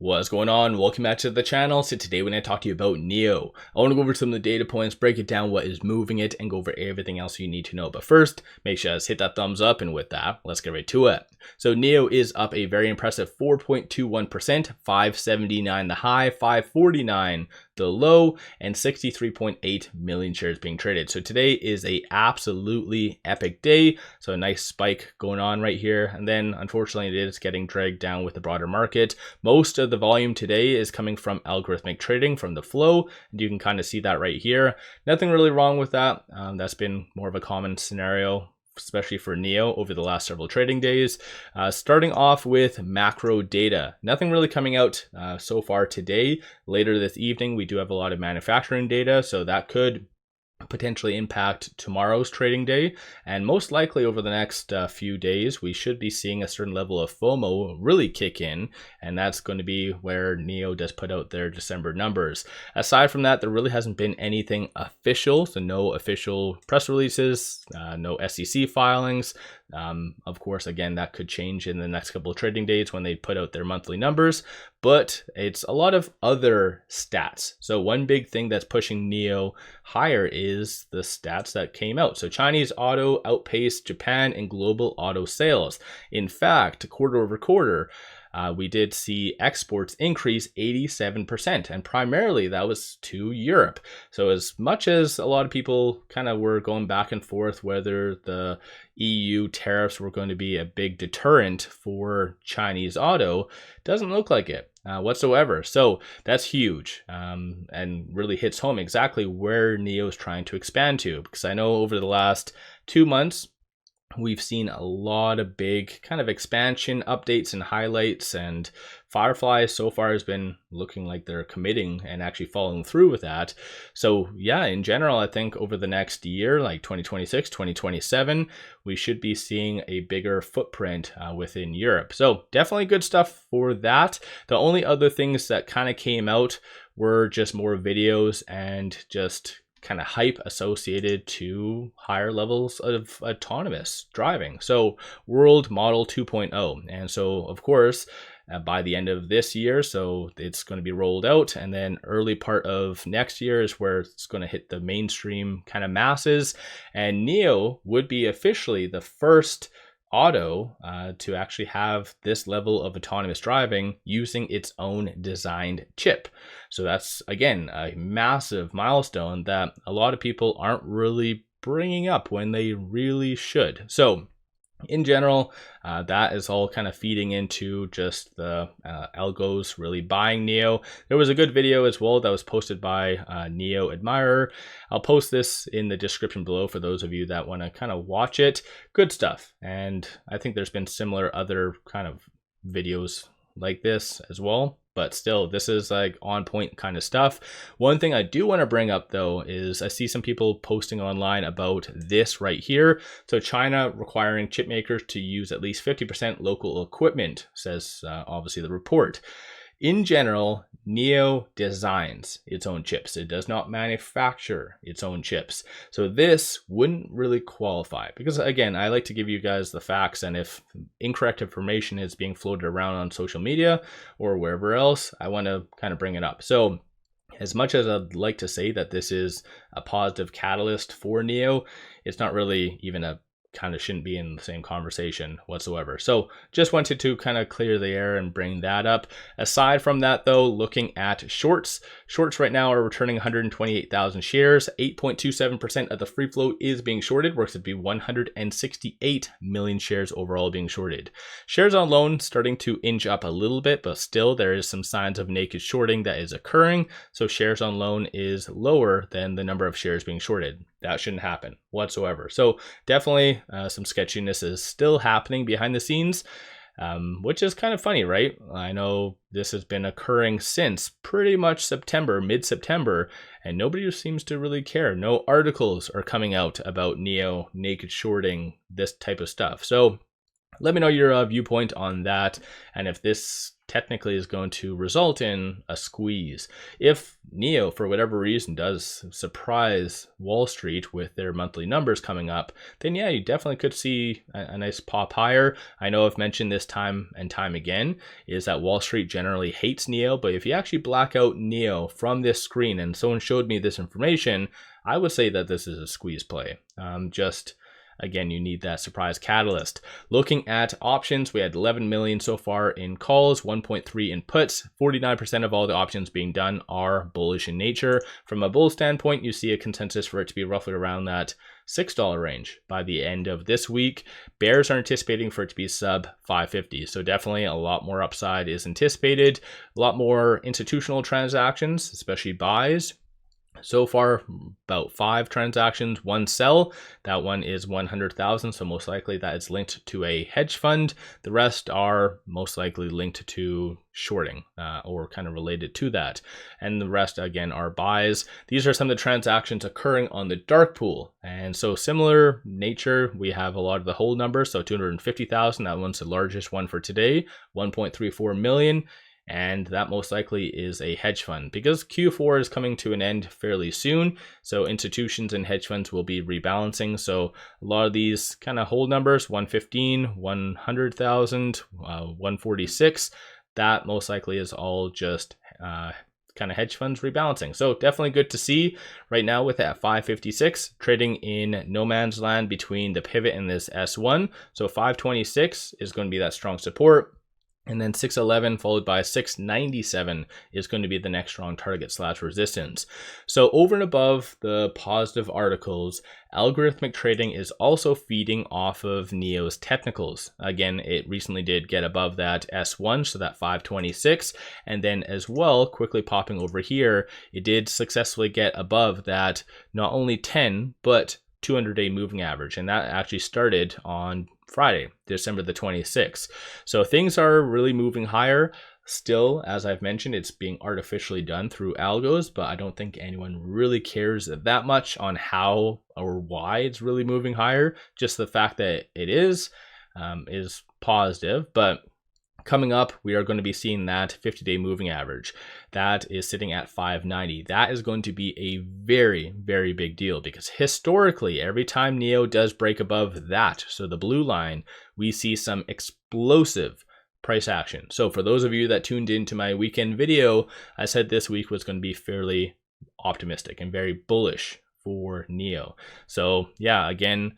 What's going on? Welcome back to the channel. So today we're going to talk to you about NIO. I want to go over some of the data points, break it down, what is moving it, and go over everything else you need to know. But first, make sure to hit that thumbs up, and with that, let's get right to it. So NIO is up a very impressive 4.21%, 579 the high, 549 the low, and 63.8 million shares being traded. So today is a absolutely epic day. So a nice spike going on right here, and then unfortunately it is getting dragged down with the broader market. Most of the volume today is coming from algorithmic trading from the flow, and you can kind of see that right here. Nothing really wrong with that. That's been more of a common scenario, especially for NIO over the last several trading days. Starting off with macro data, nothing really coming out so far today. Later this evening, we do have a lot of manufacturing data, so that could potentially impact tomorrow's trading day, and most likely over the next few days we should be seeing a certain level of FOMO really kick in, and that's going to be where NIO does put out their December numbers. Aside from that, there really hasn't been anything official, so no official press releases, no SEC filings. Of course, again, that could change in the next couple of trading days when they put out their monthly numbers, but it's a lot of other stats. So one big thing that's pushing NIO higher is the stats that came out. So Chinese auto outpaced Japan in global auto sales. In fact, quarter over quarter, we did see exports increase 87%, and primarily that was to Europe. So as much as a lot of people kind of were going back and forth whether the EU tariffs were going to be a big deterrent for Chinese auto, doesn't look like it whatsoever. So that's huge, and really hits home exactly where NIO is trying to expand to, because I know over the last 2 months, we've seen a lot of big kind of expansion updates and highlights, and Firefly so far has been looking like they're committing and actually following through with that. So yeah, in general, I think over the next year, like 2026, 2027, we should be seeing a bigger footprint within Europe. So definitely good stuff for that. The only other things that kind of came out were just more videos and just kind of hype associated to higher levels of autonomous driving. So World Model 2.0. And so of course, by the end of this year, so it's going to be rolled out, and then early part of next year is where it's going to hit the mainstream kind of masses, and NIO would be officially the first auto to actually have this level of autonomous driving using its own designed chip. So that's, again, a massive milestone that a lot of people aren't really bringing up when they really should. So in general, that is all kind of feeding into just the algos really buying NIO. There was a good video as well that was posted by NIO Admirer. I'll post this in the description below for those of you that want to kind of watch it. Good stuff. And I think there's been similar other kind of videos like this as well. But still, this is like on point kind of stuff. One thing I do want to bring up though is I see some people posting online about this right here. So China requiring chip makers to use at least 50% local equipment, says obviously the report. In general, NIO designs its own chips. It does not manufacture its own chips. So this wouldn't really qualify, because again, I like to give you guys the facts, and if incorrect information is being floated around on social media or wherever else, I want to kind of bring it up. So as much as I'd like to say that this is a positive catalyst for NIO, it's not really even a kind of shouldn't be in the same conversation whatsoever. So just wanted to kind of clear the air and bring that up. Aside from that though, looking at shorts right now are returning 128,000 shares. 8.27% of the free float is being shorted, works to be 168 million shares overall being shorted. Shares on loan starting to inch up a little bit, but still there is some signs of naked shorting that is occurring. So shares on loan is lower than the number of shares being shorted. That shouldn't happen whatsoever. So definitely some sketchiness is still happening behind the scenes, which is kind of funny, right? I know this has been occurring since pretty much September, mid-September, and nobody seems to really care. No articles are coming out about NIO naked shorting, this type of stuff. So let me know your viewpoint on that, and if this technically is going to result in a squeeze. If NIO, for whatever reason, does surprise Wall Street with their monthly numbers coming up, then yeah, you definitely could see a nice pop higher. I know I've mentioned this time and time again, is that Wall Street generally hates NIO, but if you actually black out NIO from this screen, and someone showed me this information, I would say that this is a squeeze play. Again, you need that surprise catalyst. Looking at options, we had 11 million so far in calls, 1.3 in puts. 49% of all the options being done are bullish in nature. From a bull standpoint, you see a consensus for it to be roughly around that $6 range by the end of this week. Bears are anticipating for it to be sub 550. So definitely a lot more upside is anticipated. A lot more institutional transactions, especially buys. So far, about 5 transactions, 1 sell. That one is 100,000, so most likely that is linked to a hedge fund. The rest are most likely linked to shorting or kind of related to that. And the rest, again, are buys. These are some of the transactions occurring on the dark pool. And so similar nature, we have a lot of the whole numbers. So 250,000, that one's the largest one for today, 1.34 million. And that most likely is a hedge fund because Q4 is coming to an end fairly soon. So institutions and hedge funds will be rebalancing. So a lot of these kind of hold numbers, 115, 100,000, 146, that most likely is all just kind of hedge funds rebalancing. So definitely good to see right now with that 556 trading in no man's land between the pivot and this S1. So 526 is going to be that strong support. And then 611 followed by 697 is going to be the next strong target / resistance. So over and above the positive articles, algorithmic trading is also feeding off of NIO's technicals. Again, it recently did get above that S1, so that 526. And then as well, quickly popping over here, it did successfully get above that not only 10, but 200-day moving average. And that actually started on Friday, December the 26th. So things are really moving higher. Still, as I've mentioned, it's being artificially done through algos, but I don't think anyone really cares that much on how or why it's really moving higher. Just the fact that it is positive. But coming up, we are going to be seeing that 50-day moving average. That is sitting at 590. That is going to be a very, very big deal because historically, every time NIO does break above that, so the blue line, we see some explosive price action. So for those of you that tuned into my weekend video, I said this week was going to be fairly optimistic and very bullish for NIO. So yeah, again,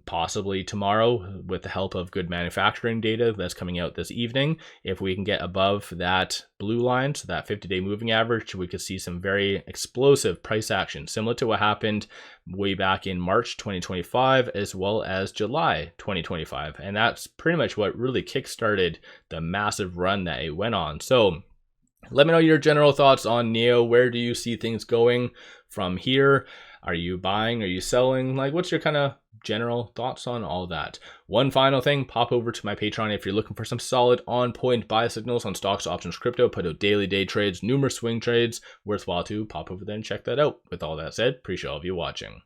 possibly tomorrow with the help of good manufacturing data that's coming out this evening, if we can get above that blue line, so that 50-day moving average, we could see some very explosive price action similar to what happened way back in March 2025 as well as July 2025. And that's pretty much what really kickstarted the massive run that it went on. So let me know your general thoughts on NIO. Where do you see things going from here? Are you buying? Are you selling? Like, what's your kind of general thoughts on all that? One final thing, pop over to my Patreon if you're looking for some solid on-point buy signals on stocks, options, crypto. Put out daily day trades, numerous swing trades. Worthwhile to pop over there and check that out. With all that said, appreciate all of you watching.